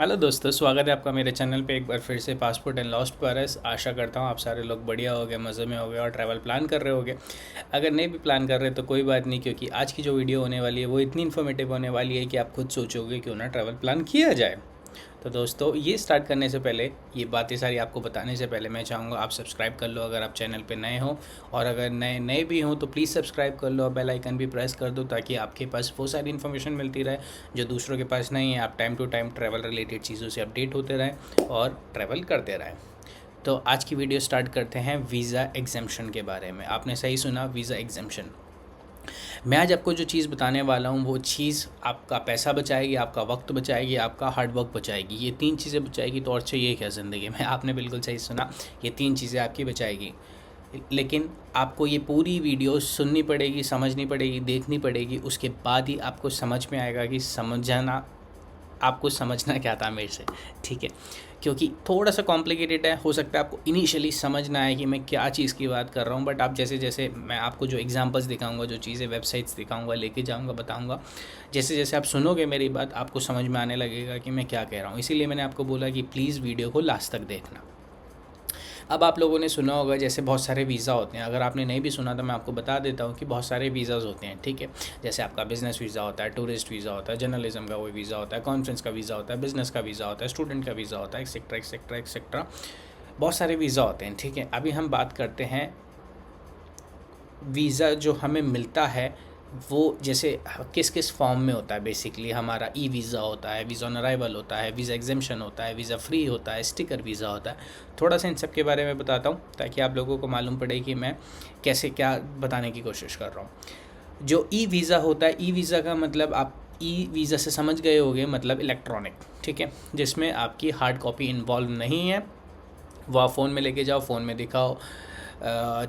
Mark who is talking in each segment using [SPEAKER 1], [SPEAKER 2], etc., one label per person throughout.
[SPEAKER 1] Hello दोस्तों, स्वागत है आपका मेरे चैनल पे एक बार फिर से पासपोर्ट एंड लॉस्ट पेरिस। आशा करता हूँ आप सारे लोग बढ़िया होगे, मज़े में होगे और ट्रैवल प्लान कर रहे होगे। अगर नहीं भी प्लान कर रहे तो कोई बात नहीं, क्योंकि आज की जो वीडियो होने वाली है वो इतनी इन्फॉर्मेटिव होने वाली है कि आप खुद सोचोगे क्यों ना ट्रैवल प्लान किया जाए। तो दोस्तों, ये स्टार्ट करने से पहले, ये बातें सारी आपको बताने से पहले मैं चाहूँगा आप सब्सक्राइब कर लो अगर आप चैनल पे नए हो, और अगर नए नए भी हो तो प्लीज़ सब्सक्राइब कर लो और बेल आइकन भी प्रेस कर दो, ताकि आपके पास वो सारी इन्फॉर्मेशन मिलती रहे जो दूसरों के पास नहीं है। आप time to time travel related चीज़ों से अपडेट होते रहें और ट्रैवल करते रहें। तो आज की वीडियो स्टार्ट करते हैं वीज़ा एग्जेम्पशन के बारे में। आपने सही सुना, वीज़ा एग्जेम्पशन। मैं आज आपको जो चीज़ बताने वाला हूँ वो चीज़ आपका पैसा बचाएगी, आपका वक्त बचाएगी, आपका हार्ड वर्क बचाएगी। ये तीन चीज़ें बचाएगी तो और चाहिए क्या ज़िंदगी में। आपने बिल्कुल सही सुना, ये तीन चीज़ें आपकी बचाएगी। लेकिन आपको ये पूरी वीडियो सुननी पड़ेगी, समझनी पड़ेगी, देखनी पड़ेगी। उसके बाद ही आपको समझ में आएगा कि आपको समझना क्या था मेरे से, ठीक है। क्योंकि थोड़ा सा कॉम्प्लिकेटेड है, हो सकता है आपको इनिशियली समझ ना आए कि मैं क्या चीज़ की बात कर रहा हूँ, बट आप जैसे जैसे मैं आपको जो एग्जांपल्स दिखाऊंगा, जो चीज़ें वेबसाइट्स दिखाऊंगा, लेके जाऊंगा, बताऊंगा, जैसे जैसे आप सुनोगे मेरी बात आपको समझ में आने लगेगा कि मैं क्या कह रहा हूँ। इसीलिए मैंने आपको बोला कि प्लीज़ वीडियो को लास्ट तक देखना। अब आप लोगों ने सुना होगा जैसे बहुत सारे वीज़ा होते हैं। अगर आपने नहीं भी सुना तो मैं आपको बता देता हूँ कि बहुत सारे वीज़ाज़ होते हैं, ठीक है। जैसे आपका बिज़नेस वीज़ा होता है, टूरिस्ट वीज़ा होता है, जर्नलिज्म का कोई वीज़ा होता है, कॉन्फ्रेंस का वीज़ा होता है, बिज़नेस का वीज़ा होता है, स्टूडेंट का वीज़ा होता है, एक्सेट्रा एक्सेट्रा एक्सेट्रा। बहुत सारे वीज़ा होते हैं, ठीक है। अभी हम बात करते हैं वीज़ा जो हमें मिलता है वो जैसे किस किस फॉर्म में होता है। बेसिकली हमारा ई वीज़ा होता है, वीज़ा ऑन अराइवल होता है, वीज़ा एग्जेम्पशन होता है, वीज़ा फ्री होता है, स्टिकर वीज़ा होता है। थोड़ा सा इन सब के बारे में बताता हूँ ताकि आप लोगों को मालूम पड़े कि मैं कैसे क्या बताने की कोशिश कर रहा हूँ। जो ई वीज़ा होता है, ई वीज़ा का मतलब आप ई वीज़ा से समझ गए होंगे, मतलब इलेक्ट्रॉनिक, ठीक है, जिसमें आपकी हार्ड कॉपी इन्वॉल्व नहीं है। वो आप फ़ोन में लेके जाओ, फ़ोन में दिखाओ,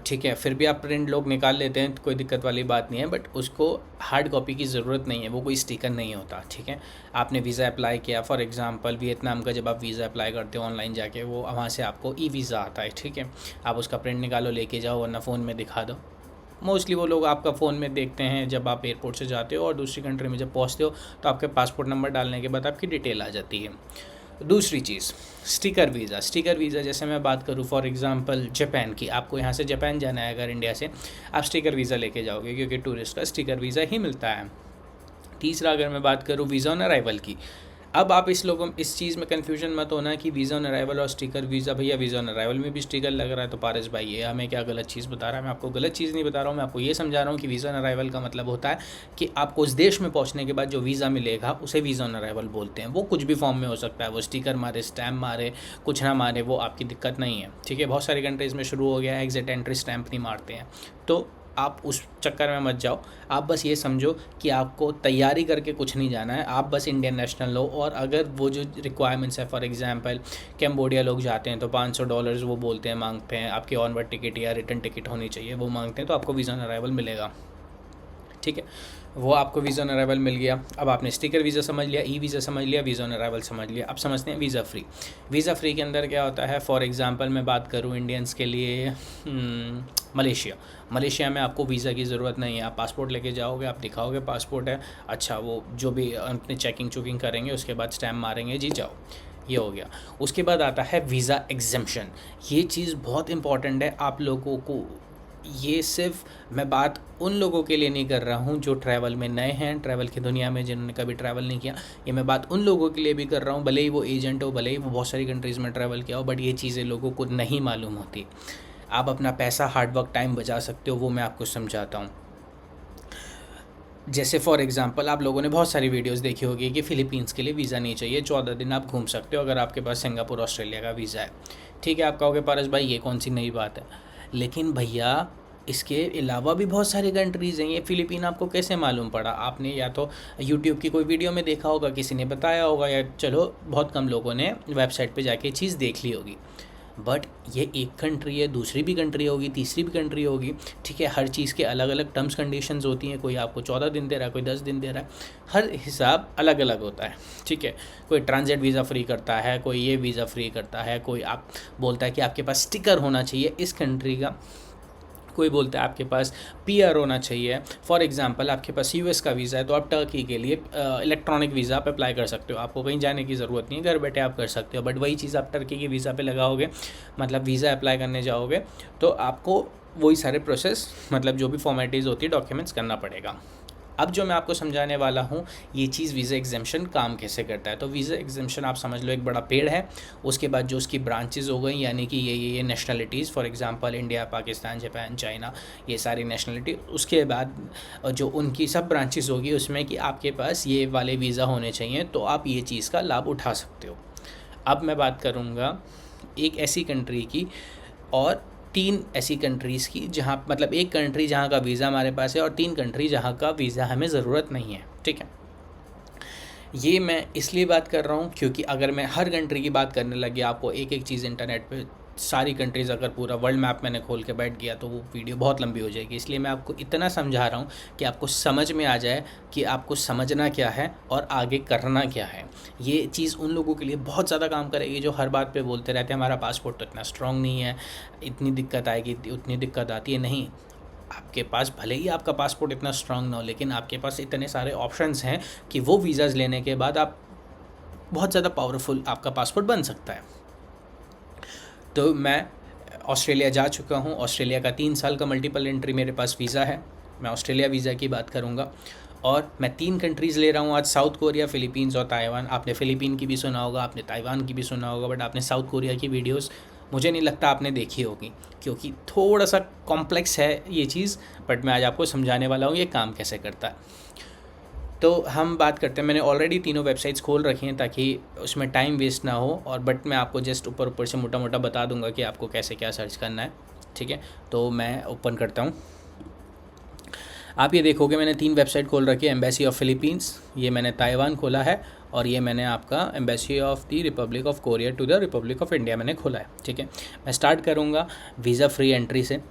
[SPEAKER 1] ठीक है। फिर भी आप प्रिंट लोग निकाल लेते हैं, कोई दिक्कत वाली बात नहीं है, बट उसको हार्ड कॉपी की ज़रूरत नहीं है, वो कोई स्टिकर नहीं होता, ठीक है। आपने वीज़ा अप्लाई किया, फॉर एग्जांपल वियतनाम का जब आप वीज़ा अप्लाई करते हो ऑनलाइन जाके, वो वहाँ से आपको ई वीज़ा आता है, ठीक है। आप उसका प्रिंट निकालो, लेके जाओ, वरना फ़ोन में दिखा दो। मोस्टली वो लोग आपका फ़ोन में देखते हैं जब आप एयरपोर्ट से जाते हो, और दूसरी कंट्री में जब पहुँचते हो तो आपके पासपोर्ट नंबर डालने के बाद आपकी डिटेल आ जाती है। दूसरी चीज़, स्टिकर वीज़ा। स्टिकर वीज़ा जैसे मैं बात करूँ फॉर एग्जांपल जापान की, आपको यहाँ से जापान जाना है अगर इंडिया से, आप स्टिकर वीज़ा लेके जाओगे, क्योंकि टूरिस्ट का स्टिकर वीज़ा ही मिलता है। तीसरा, अगर मैं बात करूँ वीज़ा ऑन अराइवल की, अब आप इस चीज़ में कन्फ्यूजन मत होना कि वीज़ा ऑन अराइवल और स्टिकर वीज़ा, भैया वीज़ा ऑन अराइवल में भी स्टिकर लग रहा है तो पारस भाई ये हमें क्या गलत चीज़ बता रहा है। मैं आपको गलत चीज़ नहीं बता रहा हूँ, मैं आपको ये समझा रहा हूँ कि वीज़ा ऑन अराइवल का मतलब होता है कि आपको उस देश में पहुँचने के बाद जो वीज़ा मिलेगा उसे वीज़ा ऑन अराइवल बोलते हैं। वो कुछ भी फॉर्म में हो सकता है, वो स्टिकर मारे, स्टैम्प मारे, कुछ ना मारे, वो आपकी दिक्कत नहीं है, ठीक है। बहुत सारी कंट्रीज़ में शुरू हो गया है एग्जिट एंट्री स्टैम्प नहीं मारते हैं, तो आप उस चक्कर में मत जाओ। आप बस ये समझो कि आपको तैयारी करके कुछ नहीं जाना है, आप बस इंडियन नेशनल लो। और अगर वो जो रिक्वायरमेंट्स है, फॉर एग्जांपल कैम्बोडिया लोग जाते हैं तो $500 वो बोलते हैं, मांगते हैं। आपकी ऑनवर्ड टिकट या रिटर्न टिकट होनी चाहिए, वो मांगते हैं, तो आपको वीज़ा ऑन अराइवल मिलेगा, ठीक है। वो आपको वीज़ा ऑन अराइवल मिल गया। अब आपने स्टिकर वीज़ा समझ लिया, ई वीज़ा समझ लिया, वीज़ा ऑन अराइवल समझ लिया। अब समझते हैं वीज़ा फ्री। वीज़ा फ्री के अंदर क्या होता है, फॉर एग्जांपल मैं बात करूँ इंडियंस के लिए, मलेशिया। मलेशिया में आपको वीज़ा की ज़रूरत नहीं है। आप पासपोर्ट लेके जाओगे, आप दिखाओगे पासपोर्ट है, अच्छा, वो जो भी अपने चेकिंग चुकिंग करेंगे, उसके बाद स्टैम्प मारेंगे, जी जाओ, ये हो गया। उसके बाद आता है वीज़ा एग्जेम्पशन। ये चीज़ बहुत इंपॉर्टेंट है आप लोगों को। ये सिर्फ मैं बात उन लोगों के लिए नहीं कर रहा हूँ जो ट्रैवल में नए हैं, ट्रैवल की दुनिया में जिन्होंने कभी ट्रैवल नहीं किया। ये मैं बात उन लोगों के लिए भी कर रहा हूँ, भले ही वो एजेंट हो, भले ही वो बहुत सारी कंट्रीज़ में ट्रैवल किया हो, बट ये चीज़ें लोगों को नहीं मालूम होती। आप अपना पैसा, हार्डवर्क, टाइम बचा सकते हो, वो मैं आपको समझाता हूँ। जैसे फॉर एग्जांपल आप लोगों ने बहुत सारी वीडियोस देखी होगी कि फ़िलीपींस के लिए वीज़ा नहीं चाहिए, 14 दिन आप घूम सकते हो अगर आपके पास सिंगापुर, ऑस्ट्रेलिया का वीज़ा है, ठीक है। आप कहोगे पारस भाई ये कौन सी नई बात है, लेकिन भैया इसके अलावा भी बहुत सारी कंट्रीज़ हैं। ये फ़िलीपीन आपको कैसे मालूम पड़ा? आपने या तो यूट्यूब की कोई वीडियो में देखा होगा, किसी ने बताया होगा, या चलो बहुत कम लोगों ने वेबसाइट पे जाके चीज़ देख ली होगी। बट ये एक कंट्री है, दूसरी भी कंट्री होगी, तीसरी भी कंट्री होगी, ठीक है। हर चीज़ के अलग अलग टर्म्स कंडीशंस होती हैं। कोई आपको 14 दिन दे रहा है, कोई 10 दिन दे रहा है, हर हिसाब अलग अलग होता है, ठीक है। कोई ट्रांजिट वीज़ा फ्री करता है, कोई ये वीज़ा फ्री करता है, कोई आप बोलता है कि आपके पास स्टिकर होना चाहिए इस कंट्री का, कोई बोलता है आपके पास पीआर होना चाहिए। फॉर एग्जांपल आपके पास यूएस का वीज़ा है तो आप टर्की के लिए इलेक्ट्रॉनिक वीज़ा आप अप्लाई कर सकते हो, आपको कहीं जाने की ज़रूरत नहीं है, घर बैठे आप कर सकते हो। बट वही चीज़ आप टर्की के वीज़ा पे लगाओगे, मतलब वीज़ा अप्लाई करने जाओगे तो आपको वही सारे प्रोसेस, मतलब जो भी फॉर्मेलिटीज़ होती है, डॉक्यूमेंट्स करना पड़ेगा। अब जो मैं आपको समझाने वाला हूँ ये चीज़ वीज़ा एग्जेम्पशन काम कैसे करता है। तो वीज़ा एग्जेम्पशन आप समझ लो एक बड़ा पेड़ है, उसके बाद जो उसकी ब्रांचेस हो गई, यानी कि ये nationalities, for example India, Pakistan, Japan, China, ये सारी नेशनलिटी। उसके बाद जो उनकी सब ब्रांचेस होगी उसमें कि आपके पास ये वाले वीज़ा होने चाहिए तो आप ये चीज़ का लाभ उठा सकते हो। अब मैं बात करूँगा एक ऐसी कंट्री की और 3 ऐसी कंट्रीज़ की जहाँ, मतलब एक कंट्री जहाँ का वीज़ा हमारे पास है और 3 कंट्री जहाँ का वीज़ा हमें ज़रूरत नहीं है, ठीक है। ये मैं इसलिए बात कर रहा हूँ क्योंकि अगर मैं हर कंट्री की बात करने लग गया, आपको एक एक चीज़ इंटरनेट पे सारी कंट्रीज़, अगर पूरा वर्ल्ड मैप मैंने खोल के बैठ गया तो वो वीडियो बहुत लंबी हो जाएगी। इसलिए मैं आपको इतना समझा रहा हूँ कि आपको समझ में आ जाए कि आपको समझना क्या है और आगे करना क्या है। ये चीज़ उन लोगों के लिए बहुत ज़्यादा काम करेगी जो हर बात पे बोलते रहते हैं हमारा पासपोर्ट तो इतना स्ट्रॉन्ग नहीं है, इतनी दिक्कत आएगी, उतनी दिक्कत आती है। नहीं, आपके पास भले ही आपका पासपोर्ट इतना स्ट्रांग ना हो, लेकिन आपके पास इतने सारे ऑप्शंस हैं कि वो वीज़ाज़ लेने के बाद आप बहुत ज़्यादा पावरफुल आपका पासपोर्ट बन सकता है। तो मैं ऑस्ट्रेलिया जा चुका हूँ, ऑस्ट्रेलिया का 3 साल का मल्टीपल एंट्री मेरे पास वीज़ा है। मैं ऑस्ट्रेलिया वीज़ा की बात करूँगा और मैं 3 कंट्रीज़ ले रहा हूँ आज, साउथ कोरिया, फ़िलीपींस और ताइवान। आपने फ़िलीपीन की भी सुना होगा, आपने ताइवान की भी सुना होगा, बट आपने साउथ कोरिया की वीडियोस मुझे नहीं लगता आपने देखी होगी क्योंकि थोड़ा सा कॉम्प्लेक्स है ये चीज़। बट मैं आज आपको समझाने वाला हूँ ये काम कैसे करता है। तो हम बात करते हैं, मैंने ऑलरेडी तीनों वेबसाइट्स खोल रखी हैं ताकि उसमें टाइम वेस्ट ना हो, और बट मैं आपको जस्ट ऊपर से मोटा मोटा बता दूंगा कि आपको कैसे क्या सर्च करना है, ठीक है। तो मैं ओपन करता हूँ। आप ये देखोगे मैंने 3 वेबसाइट खोल रखी है, एम्बेसी ऑफ फ़िलीपींस, ये मैंने ताइवान खोला है, और ये मैंने आपका embassy of the republic of Korea to the republic of India मैंने खोला है, ठीक है। मैं स्टार्ट करूँगा वीज़ा फ्री एंट्री से,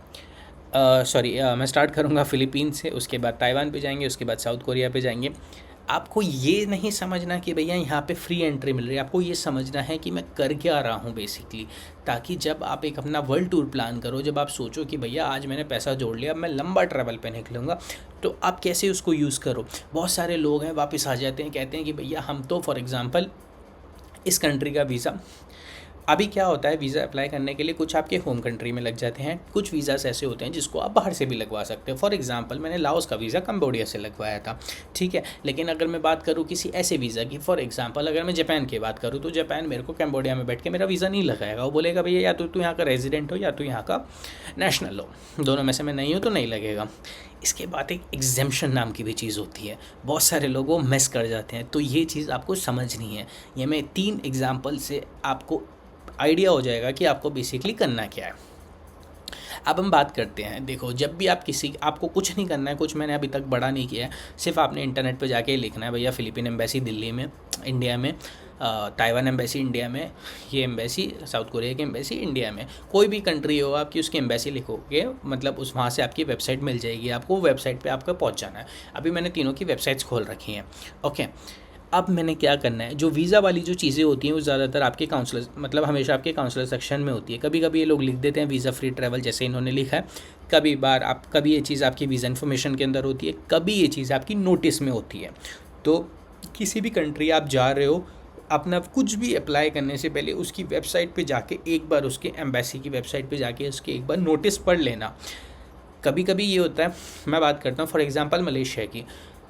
[SPEAKER 1] मैं स्टार्ट करूँगा फ़िलीपींस से, उसके बाद ताइवान पे जाएंगे, उसके बाद साउथ कोरिया पे जाएंगे। आपको ये नहीं समझना कि भैया यहाँ पे फ्री एंट्री मिल रही है, आपको ये समझना है कि मैं कर क्या रहा हूँ बेसिकली, ताकि जब आप एक अपना वर्ल्ड टूर प्लान करो, जब आप सोचो कि भैया आज मैंने पैसा जोड़ लिया, अब मैं लंबा ट्रैवल पे निकलूँगा, तो आप कैसे उसको यूज़ करो। बहुत सारे लोग हैं वापस आ जाते हैं, कहते हैं कि भैया हम तो फॉर एग्ज़ाम्पल इस कंट्री का वीज़ा, अभी क्या होता है वीज़ा अप्लाई करने के लिए कुछ आपके होम कंट्री में लग जाते हैं, कुछ वीज़ास ऐसे होते हैं जिसको आप बाहर से भी लगवा सकते हो। फॉर एग्जांपल मैंने लाओस का वीज़ा कंबोडिया से लगवाया था, ठीक है। लेकिन अगर मैं बात करूँ किसी ऐसे वीज़ा की, फॉर एग्जांपल अगर मैं जापान की बात करूँ, तो जापान मेरे को कंबोडिया में बैठ के मेरा वीज़ा नहीं लगाएगा। वो बोलेगा भैया या तो तू यहाँ का रेजिडेंट हो या तो यहाँ का नेशनल हो, दोनों में से मैं नहीं हूँ तो नहीं लगेगा। इसके बाद एक एग्जेम्पशन नाम की भी चीज़ होती है, बहुत सारे लोग वो मिस कर जाते हैं, तो ये चीज़ आपको समझनी है। ये मैं 3 एग्जाम्पल से आपको आइडिया हो जाएगा कि आपको बेसिकली करना क्या है। अब हम बात करते हैं, देखो जब भी आप आपको कुछ नहीं करना है, कुछ मैंने अभी तक बड़ा नहीं किया है, सिर्फ आपने इंटरनेट पे जाके लिखना है भैया फ़िलीपीन एम्बेसी दिल्ली में इंडिया में, ताइवान एम्बेसी इंडिया में, ये एम्बेसी साउथ कोरिया की एम्बेसी इंडिया में, कोई भी कंट्री हो आपकी उसकी एम्बेसी लिखोगे, मतलब उस वहाँ से आपकी वेबसाइट मिल जाएगी, आपको वेबसाइट पे आपका पहुँच जाना है। अभी मैंने तीनों की वेबसाइट्स खोल रखी हैं, ओके। अब मैंने क्या करना है, जो वीज़ा वाली जो चीज़ें होती हैं वो ज़्यादातर आपके काउंसलर, मतलब हमेशा आपके काउंसलर सेक्शन में होती है। कभी कभी ये लोग लिख देते हैं वीज़ा फ्री ट्रैवल, जैसे इन्होंने लिखा है, कभी ये चीज़ आपकी वीज़ा इन्फॉर्मेशन के अंदर होती है, कभी ये चीज़ आपकी नोटिस में होती है। तो किसी भी कंट्री आप जा रहे हो, अपना कुछ भी अप्लाई करने से पहले उसकी वेबसाइट पे जाके एक बार, उसके एम्बेसी की वेबसाइट पे जाके उसके एक बार नोटिस पढ़ लेना। कभी कभी ये होता है, मैं बात करता हूँ फॉर एग्जांपल मलेशिया की।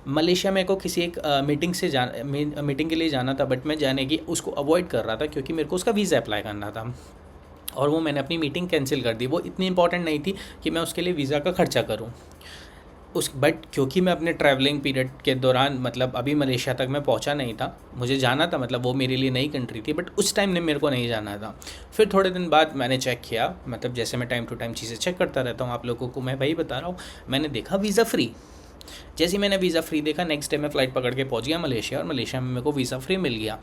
[SPEAKER 1] मलेशिया में को किसी एक मीटिंग के लिए जाना था, बट मैं जाने की उसको अवॉइड कर रहा था क्योंकि मेरे को उसका वीज़ा अप्लाई करना था, और वो मैंने अपनी मीटिंग कैंसिल कर दी। वो इतनी इंपॉर्टेंट नहीं थी कि मैं उसके लिए वीज़ा का खर्चा करूँ बट क्योंकि मैं अपने ट्रैवलिंग पीरियड के दौरान, मतलब अभी मलेशिया तक मैं पहुंचा नहीं था, मुझे जाना था, मतलब वो मेरे लिए नई कंट्री थी, बट उस टाइम ने मेरे को नहीं जाना था। फिर थोड़े दिन बाद मैंने चेक किया, मतलब जैसे मैं टाइम टू टाइम चीज़ें चेक करता रहता हूँ, आप लोगों को मैं वही बता रहा हूँ, मैंने देखा वीज़ा फ्री। जैसे ही मैंने वीज़ा फ्री देखा, नेक्स्ट डे मैं फ़्लाइट पकड़ के पहुँच गया मलेशिया, और मलेशिया में मेरे को वीज़ा फ्री मिल गया।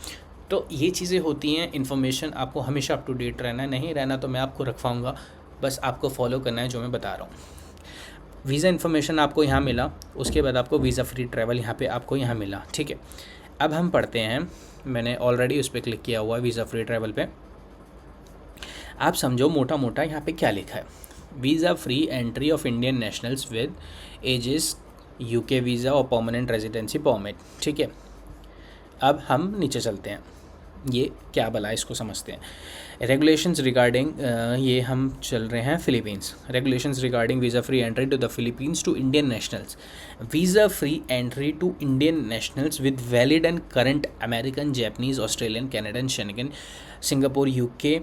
[SPEAKER 1] तो ये चीज़ें होती हैं, इन्फॉर्मेशन आपको हमेशा अप टू डेट रहना है, नहीं रहना तो मैं आपको रखवाऊँगा, बस आपको फॉलो करना है जो मैं बता रहा हूँ। वीज़ा इन्फॉर्मेशन आपको यहाँ मिला, उसके बाद आपको वीज़ा फ्री ट्रैवल यहाँ पे आपको यहाँ मिला, ठीक है। अब हम पढ़ते हैं, मैंने ऑलरेडी उस पर क्लिक किया हुआ वीज़ा फ्री ट्रैवल पे। आप समझो मोटा मोटा यहाँ पे क्या लिखा है। Visa free entry of Indian nationals with ages UK visa और परमानेंट रेजिडेंसी परमिट। ठीक है, अब हम नीचे चलते हैं, ये क्या भला इसको समझते हैं। रेगुलेशंस रिगार्डिंग ये हम चल रहे हैं Philippines. Regulations regarding visa free entry to the Philippines to Indian nationals. Visa free entry to Indian nationals with valid and current American, Japanese, Australian, Canadian, Schengen, Singapore, UK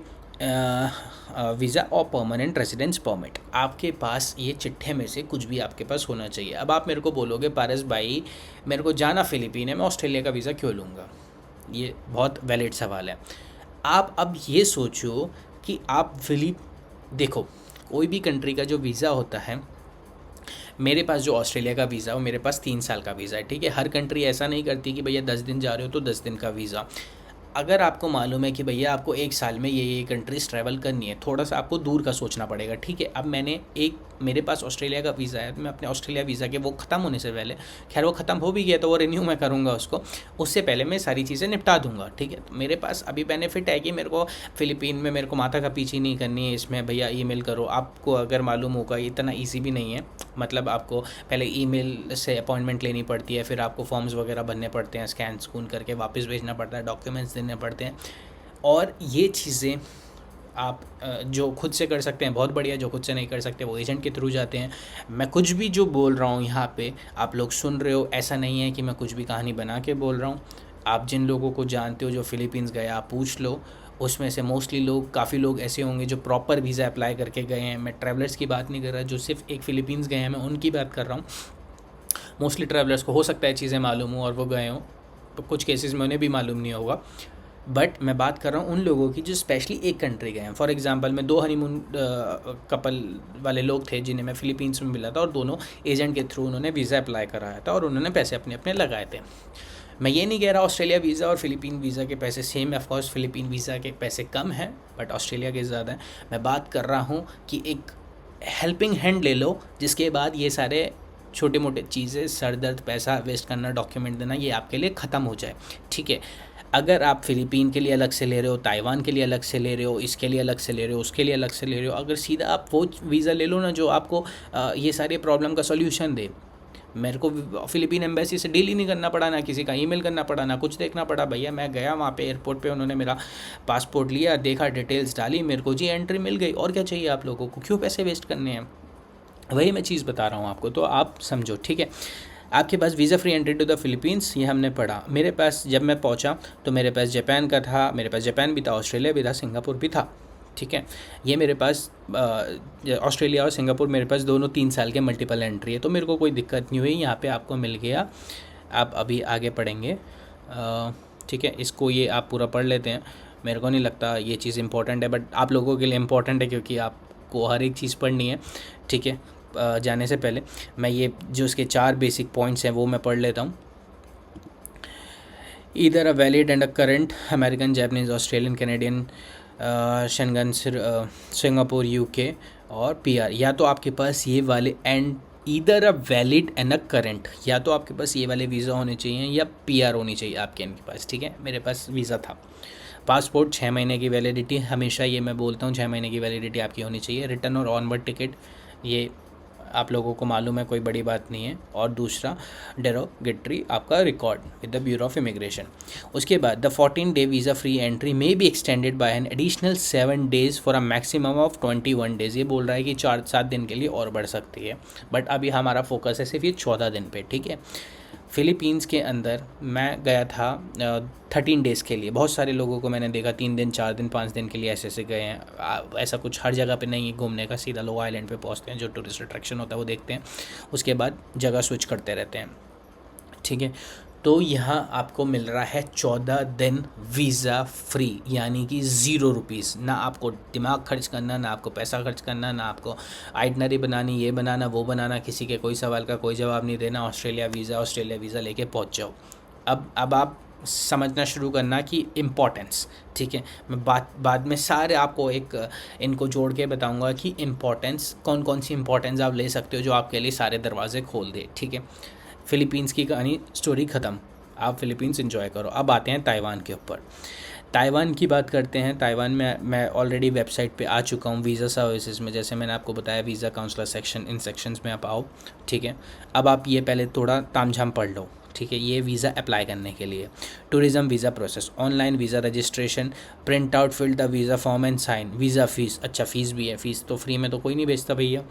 [SPEAKER 1] visa और permanent residence permit. आपके पास ये चिट्ठे में से कुछ भी आपके पास होना चाहिए। अब आप मेरे को बोलोगे पारस भाई मेरे को जाना फिलीपीन है, मैं ऑस्ट्रेलिया का वीज़ा क्यों लूँगा? ये बहुत वैलिड सवाल है। आप अब ये सोचो कि आप देखो कोई भी कंट्री का जो वीज़ा होता है, मेरे पास जो ऑस्ट्रेलिया का वीज़ा है वो मेरे पास 3 साल का वीज़ा है। ठीक है, हर कंट्री ऐसा नहीं करती कि भैया 10 दिन जा रहे हो तो 10 दिन का वीज़ा। अगर आपको मालूम है कि भैया आपको 1 साल में ये कंट्रीज़ ट्रैवल करनी है, थोड़ा सा आपको दूर का सोचना पड़ेगा। ठीक है, अब मेरे पास ऑस्ट्रेलिया का वीज़ा है, मैं अपने ऑस्ट्रेलिया वीज़ा के वो ख़त्म होने से पहले, खैर वो ख़त्म हो भी गया तो वो रिन्यू मैं करूँगा उसको, उससे पहले मैं सारी चीज़ें निपटा दूँगा। ठीक है, तो मेरे पास अभी बेनिफिट है कि मेरे को फ़िलीपीन में मेरे को माथा का पीछी नहीं करनी है इसमें भैया ईमेल करो। आपको अगर मालूम होगा इतना ईजी भी नहीं है, मतलब आपको पहले ईमेल से अपॉइंटमेंट लेनी पड़ती है, फिर आपको फॉर्म्स वगैरह भरने पड़ते हैं, स्कून करके वापस भेजना पड़ता है, डॉक्यूमेंट्स देने पड़ते हैं। और ये चीज़ें आप जो खुद से कर सकते हैं बहुत बढ़िया, जो खुद से नहीं कर सकते वो एजेंट के थ्रू जाते हैं। मैं कुछ भी जो बोल रहा हूँ यहाँ पे आप लोग सुन रहे हो, ऐसा नहीं है कि मैं कुछ भी कहानी बना के बोल रहा हूँ। आप जिन लोगों को जानते हो जो फ़िलीपींस गए आप पूछ लो, उसमें से मोस्टली लोग, काफ़ी लोग ऐसे होंगे जो प्रॉपर वीज़ा अप्लाई करके गए हैं। मैं ट्रैवलर्स की बात नहीं कर रहा, जो सिर्फ एक फ़िलीपींस गए हैं मैं उनकी बात कर रहा हूँ। मोस्टली ट्रैवलर्स को हो सकता है चीज़ें मालूम हो और वो गए हों, तो कुछ केसेस में उन्हें भी मालूम नहीं होगा। बट मैं बात कर रहा हूँ उन लोगों की जो स्पेशली एक कंट्री गए हैं। फॉर एग्जांपल मैं 2 हनीमून कपल वाले लोग थे जिन्हें मैं फ़िलीपींस में मिला था, और दोनों एजेंट के थ्रू उन्होंने वीज़ा अप्लाई कराया था और उन्होंने पैसे अपने अपने लगाए थे। मैं ये नहीं कह रहा ऑस्ट्रेलिया वीज़ा और फ़िलीपीन वीज़ा के पैसे सेम है, ऑफकोर्स फ़िलीपीन वीज़ा के पैसे कम हैं बट ऑस्ट्रेलिया के ज़्यादा हैं। मैं बात कर रहा हूँ कि एक हेल्पिंग हैंड ले लो, जिसके बाद ये सारे छोटे मोटे चीज़ें, सर दर्द, पैसा वेस्ट करना, डॉक्यूमेंट देना, ये आपके लिए ख़त्म हो जाए। ठीक है, अगर आप फ़िलीपीन के लिए अलग से ले रहे हो, ताइवान के लिए अलग से ले रहे हो, इसके लिए अलग से ले रहे हो, उसके लिए अलग से ले रहे हो, अगर सीधा आप वो वीज़ा ले लो ना जो आपको ये सारे प्रॉब्लम का सॉल्यूशन दे। मेरे को फ़िलीपीन एम्बेसी से डील ही नहीं करना पड़ा, ना किसी का ईमेल करना पड़ा, ना कुछ देखना पड़ा। भैया मैं गया वहाँ पे एयरपोर्ट पे, उन्होंने मेरा पासपोर्ट लिया, देखा, डिटेल्स डाली, मेरे को जी एंट्री मिल गई। और क्या चाहिए आप लोगों को? क्यों पैसे वेस्ट करने हैं? वही मैं चीज़ बता रहा हूँ आपको, तो आप समझो। ठीक है, आपके पास visa free entry to the Philippines, ये हमने पढ़ा। मेरे पास जब मैं पहुँचा तो मेरे पास जापान का था, मेरे पास जापान भी था, ऑस्ट्रेलिया भी था, सिंगापुर भी था। ठीक है, ये मेरे पास ऑस्ट्रेलिया और सिंगापुर मेरे पास दोनों 3 साल के मल्टीपल एंट्री है, तो मेरे को कोई दिक्कत नहीं हुई। यहाँ पे आपको मिल गया। आप अभी आगे पढ़ेंगे। ठीक है, इसको ये आप पूरा पढ़ लेते हैं। मेरे को नहीं लगता ये चीज़ इंपॉर्टेंट है, बट आप लोगों के लिए इम्पॉर्टेंट है क्योंकि आपको हर एक चीज़ पढ़नी है। ठीक है, जाने से पहले मैं ये जो इसके 4 बेसिक पॉइंट्स हैं वो मैं पढ़ लेता हूँ। Either a valid and a current American, Japanese, Australian, Canadian, Schengen, Singapore, UK और पीआर। या तो आपके पास ये वाले and either a valid and a current, या तो आपके पास ये वाले वीज़ा होने चाहिए या पीआर होनी चाहिए आपके इनके पास। ठीक है, मेरे पास वीज़ा था। पासपोर्ट 6 महीने की वैलिडिटी, हमेशा ये मैं बोलता हूँ 6 महीने की वैलिडिटी आपकी होनी चाहिए। रिटर्न और ऑनवर्ड टिकट, ये आप लोगों को मालूम है, कोई बड़ी बात नहीं है। और दूसरा डेरोगेटरी आपका record with the bureau of immigration. उसके बाद the 14-day visa free entry may be extended by an additional 7 days for a maximum of 21 days। ये बोल रहा है कि 4-7 दिन के लिए और बढ़ सकती है, बट अभी हमारा फोकस है सिर्फ ये 14 दिन पे। ठीक है, फ़िलीपींस के अंदर मैं गया था 13 days के लिए। बहुत सारे लोगों को मैंने देखा 3 दिन, 4 दिन, 5 दिन के लिए ऐसे गए हैं। ऐसा कुछ हर जगह पे नहीं है घूमने का, सीधा लोग आइलैंड पे पहुंचते हैं, जो टूरिस्ट अट्रैक्शन होता है वो देखते हैं, उसके बाद जगह स्विच करते रहते हैं। ठीक है, तो यहाँ आपको मिल रहा है 14 दिन वीज़ा फ्री, यानी कि 0 रुपीज़। ना आपको दिमाग खर्च करना, ना आपको पैसा खर्च करना, ना आपको आइटनरी बनानी, ये बनाना, वो बनाना, किसी के कोई सवाल का कोई जवाब नहीं देना। ऑस्ट्रेलिया वीज़ा लेके पहुँच जाओ। अब आप समझना शुरू करना कि इम्पोर्टेंस। ठीक है, मैं बाद में सारे आपको इनको जोड़ के बताऊंगा कि इम्पोर्टेंस, कौन कौन सी इम्पोर्टेंस आप ले सकते हो जो आपके लिए सारे दरवाजे खोल दे। ठीक है, फ़िलीपींस की कहानी, स्टोरी ख़त्म, आप फ़िलीपींस एंजॉय करो। अब आते हैं ताइवान के ऊपर। ताइवान की बात करते हैं। ताइवान में मैं ऑलरेडी वेबसाइट पे आ चुका हूँ वीज़ा सर्विसेज में, जैसे मैंने आपको बताया वीज़ा काउंसलर सेक्शन, इन सेक्शंस में आप आओ, ठीक है। अब आप ये पहले थोड़ा तामझाम पढ़ लो, ठीक है। ये वीज़ा अप्लाई करने के लिए tourism visa process, online visa registration, print out fill the visa form and sign, visa fees, अच्छा फ़ीस भी है, फ़ीस तो फ्री में तो कोई नहीं भेजता भैया।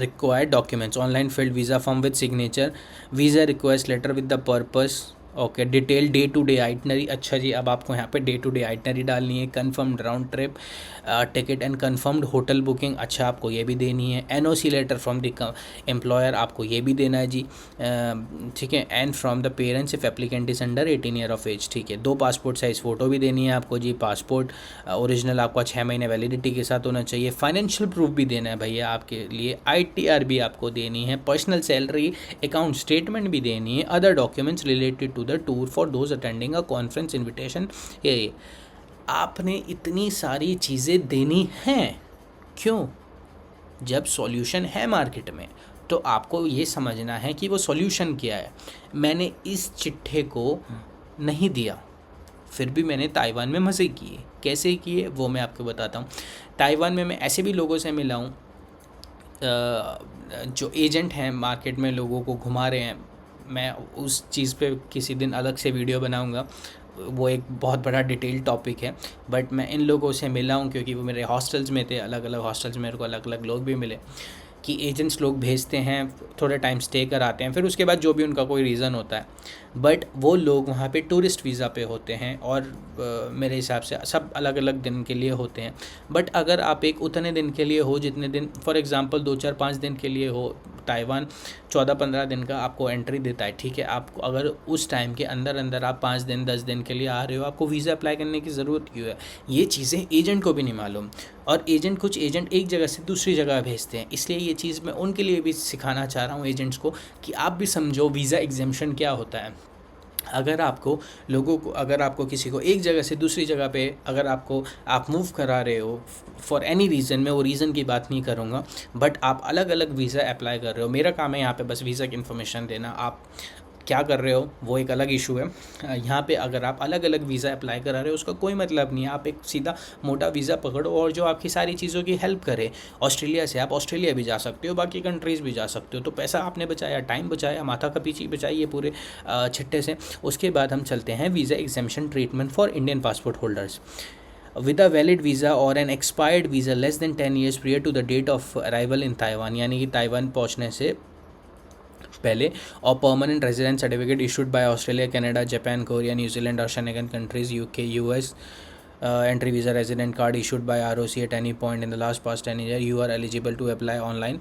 [SPEAKER 1] Required documents, online filled visa form with signature, visa request letter with the purpose, okay. Detail day to day itinerary, अच्छा जी, अब आपको यहाँ पे डे टू डे आइटनरी डालनी है। Confirmed round trip ticket and confirmed hotel booking, अच्छा आपको ये भी देनी है। NOC letter from the employer, आपको ये भी देना है जी, ठीक है। And from the parents if applicant is under 18 year of age, ठीक है। 2 पासपोर्ट साइज़ फ़ोटो भी देनी है आपको जी। पासपोर्ट ओरिजिनल आपका 6 महीने वैलिडिटी के साथ होना चाहिए। फाइनेंशियल प्रूफ भी देना है भैया आपके लिए। ITR भी आपको देनी है। पर्सनल सैलरी अकाउंट स्टेटमेंट भी देनी है। Other documents related to the tour for those attending a conference invitation, ये आपने इतनी सारी चीज़ें देनी हैं। क्यों? जब सॉल्यूशन है मार्केट में तो आपको ये समझना है कि वो सॉल्यूशन क्या है। मैंने इस चिट्ठे को नहीं दिया, फिर भी मैंने ताइवान में मज़े किए। कैसे किए वो मैं आपको बताता हूँ। ताइवान में मैं ऐसे भी लोगों से मिला हूँ जो एजेंट हैं, मार्केट में लोगों को घुमा रहे हैं। मैं उस चीज़ पे किसी दिन अलग से वीडियो बनाऊंगा, वो एक बहुत बड़ा डिटेल टॉपिक है। बट मैं इन लोगों से मिला हूँ क्योंकि वो मेरे हॉस्टल्स में थे, अलग अलग हॉस्टल्स में मेरे को अलग अलग लोग भी मिले कि एजेंट्स लोग भेजते हैं, थोड़ा टाइम स्टे कराते हैं, फिर उसके बाद जो भी उनका कोई रीज़न होता है, बट वो लोग वहाँ पे टूरिस्ट वीज़ा पे होते हैं और मेरे हिसाब से सब अलग अलग दिन के लिए होते हैं। बट अगर आप एक उतने दिन के लिए हो जितने दिन, फॉर एग्ज़ाम्पल 2-4-5 दिन के लिए हो, ताइवान 14-15 दिन का आपको एंट्री देता है, ठीक है। आपको अगर उस टाइम के अंदर अंदर आप 5 दिन 10 दिन के लिए आ रहे हो, आपको वीज़ा अप्लाई करने की ज़रूरत क्यों है? ये चीज़ें एजेंट को भी नहीं मालूम। और कुछ एजेंट एक जगह से दूसरी जगह भेजते हैं, इसलिए ये चीज़ मैं उनके लिए भी सिखाना चाह रहा हूँ एजेंट्स को कि आप भी समझो वीज़ा एग्जेम्पशन क्या होता है। अगर आपको किसी को एक जगह से दूसरी जगह पे अगर आप मूव करा रहे हो फॉर एनी रीज़न, मैं वो रीज़न की बात नहीं करूँगा, बट आप अलग अलग वीज़ा अप्लाई कर रहे हो, मेरा काम है यहाँ पे बस वीज़ा की इन्फॉर्मेशन देना। आप क्या कर रहे हो वो एक अलग इशू है। यहाँ पे अगर आप अलग अलग वीज़ा अप्लाई करा रहे हो उसका कोई मतलब नहीं है। आप एक सीधा मोटा वीज़ा पकड़ो और जो आपकी सारी चीज़ों की हेल्प करे। ऑस्ट्रेलिया से आप ऑस्ट्रेलिया भी जा सकते हो, बाकी कंट्रीज़ भी जा सकते हो। तो पैसा आपने बचाया, टाइम बचाया, माथा का पीछे बचाई ये पूरे छिट्टे से। उसके बाद हम चलते हैं visa exemption treatment for Indian passport holders with a valid visa or an expired visa less than 10 years prior to the date of arrival in Taiwan, यानी कि ताइवान पहुंचने से पहले, और permanent residence certificate issued by Australia, Canada, Japan, Korea, New Zealand और Schengen countries, UK, US, entry visa, resident card issued by ROC at any point in the last past 10 year, you are eligible to apply online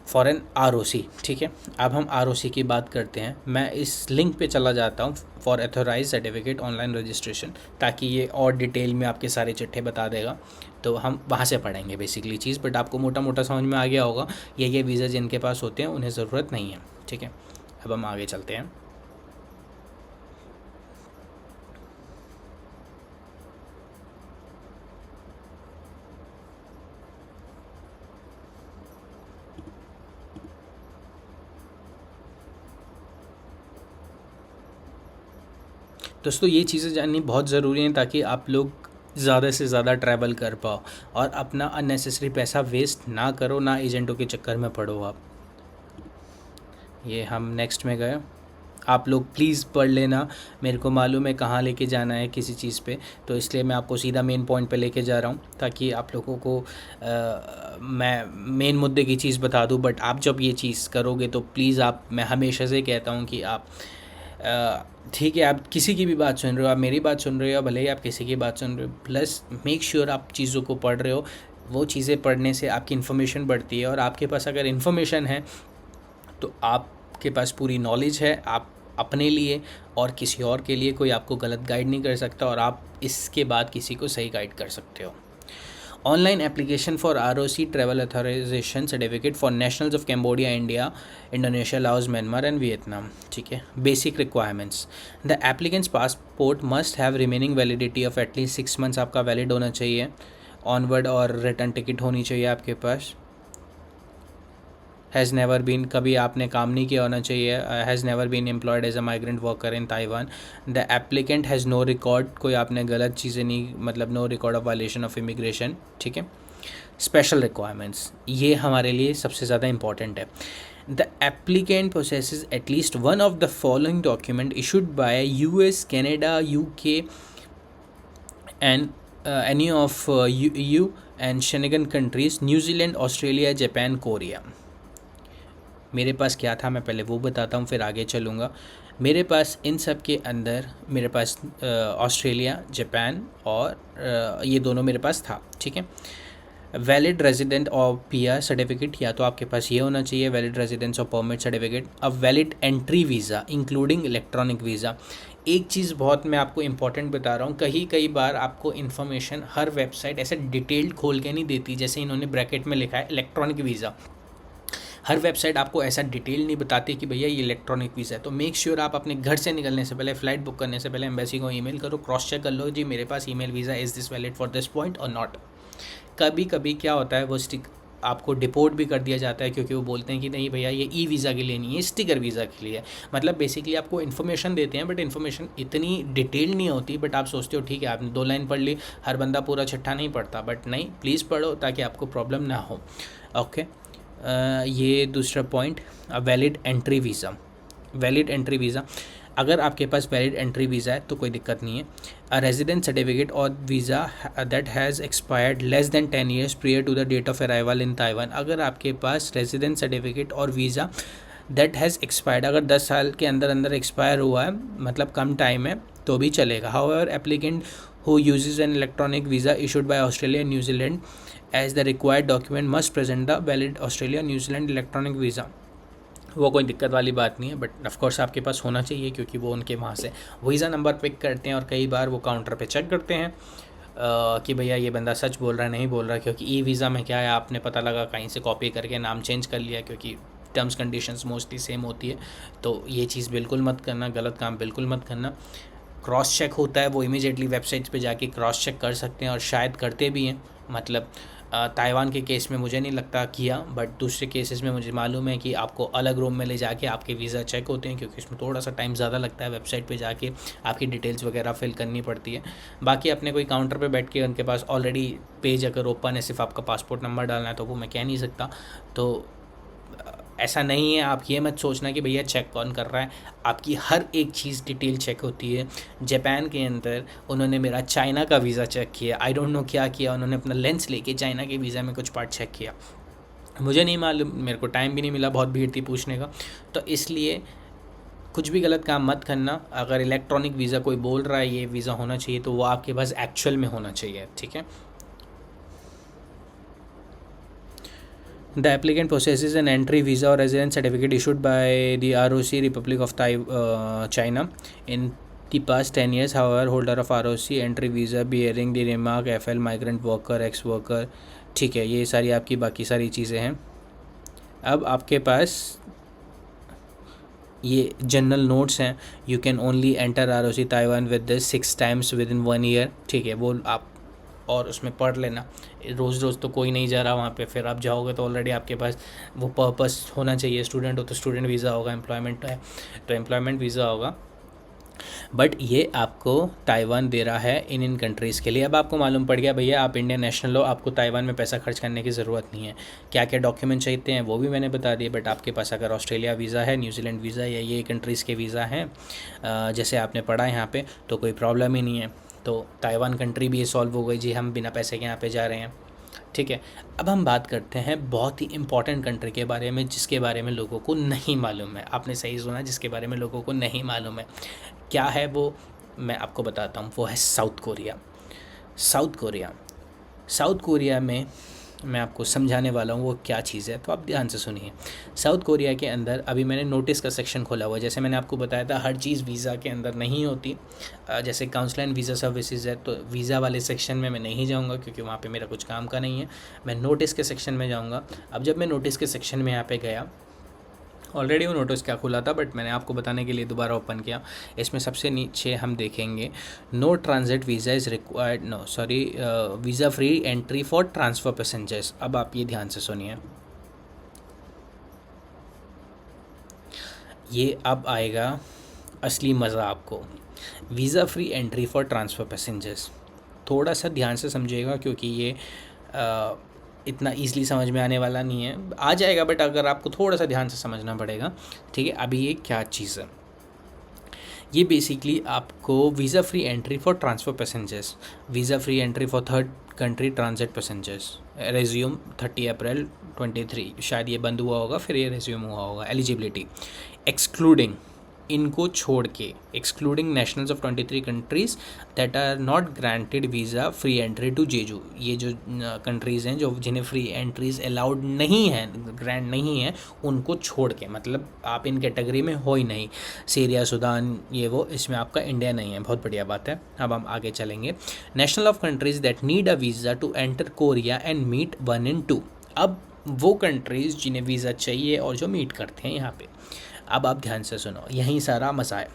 [SPEAKER 1] for an ROC, ठीक है। अब हम ROC की बात करते हैं। मैं इस लिंक पे चला जाता हूँ for authorise certificate online registration, ताकि ये और डिटेल में आपके सारे चिट्ठे बता देगा। तो हम वहाँ से पढ़ेंगे बेसिकली चीज़, बट आपको मोटा मोटा समझ में आ गया होगा। ये वीज़ा जिनके पास होते हैं उन्हें ज़रूरत नहीं है, ठीक है। अब हम आगे चलते हैं। दोस्तों ये चीज़ें जाननी बहुत ज़रूरी हैं ताकि आप लोग ज़्यादा से ज़्यादा ट्रैवल कर पाओ और अपना अननेसेसरी पैसा वेस्ट ना करो, ना एजेंटों के चक्कर में पड़ो आप। ये हम नेक्स्ट में गए। आप लोग प्लीज़ पढ़ लेना, मेरे को मालूम है कहाँ लेके जाना है किसी चीज़ पे, तो इसलिए मैं आपको सीधा मेन पॉइंट पे लेके जा रहा हूँ ताकि आप लोगों को मैं मेन मुद्दे की चीज़ बता दूँ। बट आप जब ये चीज़ करोगे तो प्लीज़ मैं हमेशा से कहता हूँ कि आप ठीक है, आप किसी की भी बात सुन रहे हो, आप मेरी बात सुन रहे हो, भले ही आप किसी की बात सुन रहे हो, प्लस मेक श्योर आप चीज़ों को पढ़ रहे हो। वो चीज़ें पढ़ने से आपकी इन्फॉर्मेशन बढ़ती है और आपके पास अगर इन्फॉर्मेशन है तो आपके पास पूरी नॉलेज है। आप अपने लिए और किसी और के लिए कोई आपको गलत गाइड नहीं कर सकता और आप इसके बाद किसी को सही गाइड कर सकते हो। Online application for ROC travel authorisation certificate for nationals of Cambodia, India, Indonesia, Laos, Myanmar and Vietnam, ठीक है। Basic requirements, the applicants passport must have remaining validity of at least 6 months आपका वैलिड होना चाहिए। Onward और return ticket होनी चाहिए आपके पास। Has never been, कभी आपने काम नहीं किया होना चाहिए, has never been employed as a migrant worker in Taiwan. The applicant has no record, कोई आपने गलत चीज़ें नहीं, मतलब no record of violation of immigration, ठीक है। स्पेशल रिक्वायरमेंट्स, ये हमारे लिए सबसे ज़्यादा इंपॉर्टेंट है। The applicant possesses at least one of the following document issued by US, Canada, UK and any of EU and Schengen countries, New Zealand, Australia, Japan, Korea. मेरे पास क्या था मैं पहले वो बताता हूँ, फिर आगे चलूँगा। मेरे पास इन सब के अंदर मेरे पास ऑस्ट्रेलिया, जापान और ये दोनों मेरे पास था, ठीक है। वैलिड रेजिडेंट और PR सर्टिफिकेट, या तो आपके पास ये होना चाहिए वैलिड रेजिडेंस और परमिट सर्टिफिकेट। अब valid entry visa including electronic visa. एक चीज़ बहुत मैं आपको इंपॉर्टेंट बता रहा हूँ, कई बार आपको इन्फॉर्मेशन हर वेबसाइट ऐसे डिटेल्ड खोल के नहीं देती, जैसे इन्होंने ब्रैकेट में लिखा है इलेक्ट्रॉनिक वीज़ा। हर वेबसाइट आपको ऐसा डिटेल नहीं बताती कि भैया ये इलेक्ट्रॉनिक वीज़ा है। तो मेक श्योर आप अपने घर से निकलने से पहले, फ़्लाइट बुक करने से पहले एम्बेसी को ईमेल करो, क्रॉस चेक कर लो जी मेरे पास email visa, is this valid for this point और नॉट। कभी कभी क्या होता है वो आपको डिपोर्ट भी कर दिया जाता है, क्योंकि वो बोलते हैं कि नहीं भैया ये वीज़ा के लिए नहीं है, स्टिकर वीज़ा के लिए है। मतलब बेसिकली आपको इन्फॉर्मेशन देते हैं, बट इन्फॉर्मेशन इतनी डिटेल नहीं होती। बट आप सोचते हो ठीक है आपने 2 लाइन पढ़ ली, हर बंदा पूरा चिट्ठा नहीं पढ़ता, बट नहीं, प्लीज़ पढ़ो ताकि आपको प्रॉब्लम ना हो। ओके, ये दूसरा point, valid entry visa. Valid entry visa, अगर आपके पास वैलिड एंट्री वीज़ा है तो कोई दिक्कत नहीं है। अ रेजिडेंट सर्टिफिकेट और visa that has expired less than 10 years prior to the date of arrival in Taiwan. अगर आपके पास रेजिडेंट सर्टिफिकेट और वीज़ा दैट हैज़ एक्सपायर्ड अगर 10 साल के अंदर अंदर एक्सपायर हुआ है, मतलब कम टाइम है, तो भी चलेगा। However applicant who uses an electronic visa issued by Australia and New Zealand as the required document must present the valid Australia New Zealand electronic visa। वो कोई दिक्कत वाली बात नहीं है, बट ऑफकोर्स आपके पास होना चाहिए, क्योंकि वो उनके वहाँ से वीज़ा नंबर पिक करते हैं और कई बार वो काउंटर पे चेक करते हैं कि भैया ये बंदा सच बोल रहा है नहीं बोल रहा है। क्योंकि वीज़ा में क्या है, आपने पता लगा कहीं से कॉपी करके नाम चेंज कर लिया, क्योंकि टर्म्स कंडीशंस मोस्टली सेम होती है। तो ये चीज़ बिल्कुल मत करना, गलत काम बिल्कुल मत करना। क्रॉस चेक होता है, वो इमीडिएटली वेबसाइट्स पे जाके क्रॉस चेक कर सकते हैं और शायद करते भी हैं। मतलब ताइवान के केस में मुझे नहीं लगता किया, बट दूसरे केसेस में मुझे मालूम है कि आपको अलग रूम में ले जाके आपके वीज़ा चेक होते हैं, क्योंकि इसमें थोड़ा सा टाइम ज़्यादा लगता है। वेबसाइट पे जाके आपकी डिटेल्स वगैरह फिल करनी पड़ती है। बाकी अपने कोई काउंटर पे बैठ के उनके पास ऑलरेडी पेज अगर ओपन है, सिर्फ आपका पासपोर्ट नंबर डालना है, तो वो मैं कह नहीं सकता। तो ऐसा नहीं है, आप ये मत सोचना कि भैया चेक कौन कर रहा है, आपकी हर एक चीज़ डिटेल चेक होती है। जापान के अंदर उन्होंने मेरा चाइना का वीज़ा चेक किया, आई डोंट नो क्या किया, उन्होंने अपना लेंस लेके चाइना के वीज़ा में कुछ पार्ट चेक किया, मुझे नहीं मालूम, मेरे को टाइम भी नहीं मिला, बहुत भीड़ थी पूछने का। तो इसलिए कुछ भी गलत काम मत करना। अगर इलेक्ट्रॉनिक वीज़ा कोई बोल रहा है ये वीज़ा होना चाहिए, तो वो आपके पास एक्चुअल में होना चाहिए, ठीक है। The applicant possesses an entry visa or residence certificate issued by the ROC Republic of China in the past 10 years. However, holder of ROC entry visa bearing the remark FL migrant worker ex worker, ठीक है। ये सारी आपकी बाकी सारी चीज़ें हैं। अब आपके पास ये जनरल नोट्स हैं। You can only enter ROC Taiwan with this 6 times with in 1 year, ठीक है। वो आप और उसमें पढ़ लेना। रोज़ रोज़ तो कोई नहीं जा रहा वहाँ पे, फिर आप जाओगे तो ऑलरेडी आपके पास वो पर्पस होना चाहिए। स्टूडेंट हो तो स्टूडेंट वीज़ा होगा, एम्प्लॉयमेंट है तो एम्प्लॉयमेंट वीज़ा होगा। बट ये आपको ताइवान दे रहा है इन कंट्रीज़ के लिए। अब आपको मालूम पड़ गया भैया आप इंडियन नेशनल हो, आपको ताइवान में पैसा खर्च करने की ज़रूरत नहीं है। क्या क्या डॉक्यूमेंट चाहिए हैं वो भी मैंने बता दिए। बट आपके पास अगर ऑस्ट्रेलिया वीज़ा है, न्यूजीलैंड वीज़ा या ये कंट्रीज़ के वीज़ा हैं जैसे आपने पढ़ा यहाँ पर, तो कोई प्रॉब्लम ही नहीं है। तो ताइवान कंट्री भी ये सॉल्व हो गई जी, हम बिना पैसे के यहाँ पे जा रहे हैं, ठीक है। अब हम बात करते हैं बहुत ही इंपॉर्टेंट कंट्री के बारे में, जिसके बारे में लोगों को नहीं मालूम है। आपने सही सुना, जिसके बारे में लोगों को नहीं मालूम है। क्या है वो, मैं आपको बताता हूँ। वो है south Korea. South Korea, south Korea में मैं आपको समझाने वाला हूँ वो क्या चीज़ है, तो आप ध्यान से सुनिए। साउथ कोरिया के अंदर अभी मैंने नोटिस का सेक्शन खोला हुआ है। जैसे मैंने आपको बताया था हर चीज़ वीज़ा के अंदर नहीं होती। जैसे काउंसलर एंड वीज़ा सर्विसेज है, तो वीज़ा वाले सेक्शन में मैं नहीं जाऊँगा, क्योंकि वहाँ पे मेरा कुछ काम का नहीं है। मैं नोटिस के सेक्शन में जाऊँगा। अब जब मैं नोटिस के सेक्शन में यहाँ पे गया, ऑलरेडी वो नोटिस क्या खुला था, बट मैंने आपको बताने के लिए दोबारा ओपन किया। इसमें सबसे नीचे हम देखेंगे no transit visa is required, no sorry, visa free entry for transfer passengers. अब आप ये ध्यान से सुनिए। ये अब आएगा असली मज़ा आपको। Visa free entry for transfer passengers, थोड़ा सा ध्यान से समझिएगा क्योंकि ये इतना ईज़िली समझ में आने वाला नहीं है, आ जाएगा बट अगर आपको थोड़ा सा ध्यान से समझना पड़ेगा, ठीक है। अभी ये क्या चीज़ है, ये बेसिकली आपको visa free entry for transfer passengers, visa free entry for third country transit passengers, resume 30 अप्रैल 23, शायद ये बंद हुआ होगा फिर ये रेज्यूम हुआ होगा। एलिजिबिलिटी एक्सक्लूडिंग, इनको छोड़ के, excluding nationals of 23 countries that are not granted visa free entry to Jeju, ये जो कंट्रीज़ हैं जो जिन्हें फ्री एंट्रीज अलाउड नहीं है, ग्रांट नहीं है, उनको छोड़ के, मतलब आप इन कैटेगरी में हो ही नहीं, सीरिया, सूडान, ये वो, इसमें आपका इंडिया नहीं है। बहुत बढ़िया बात है। अब हम आगे चलेंगे। National of countries that need a visa to enter Korea and meet 1 and 2, अब वो कंट्रीज़ जिन्हें वीज़ा चाहिए और जो मीट करते हैं यहाँ पे। अब आप ध्यान से सुनो, यहीं सारा मज़ा है।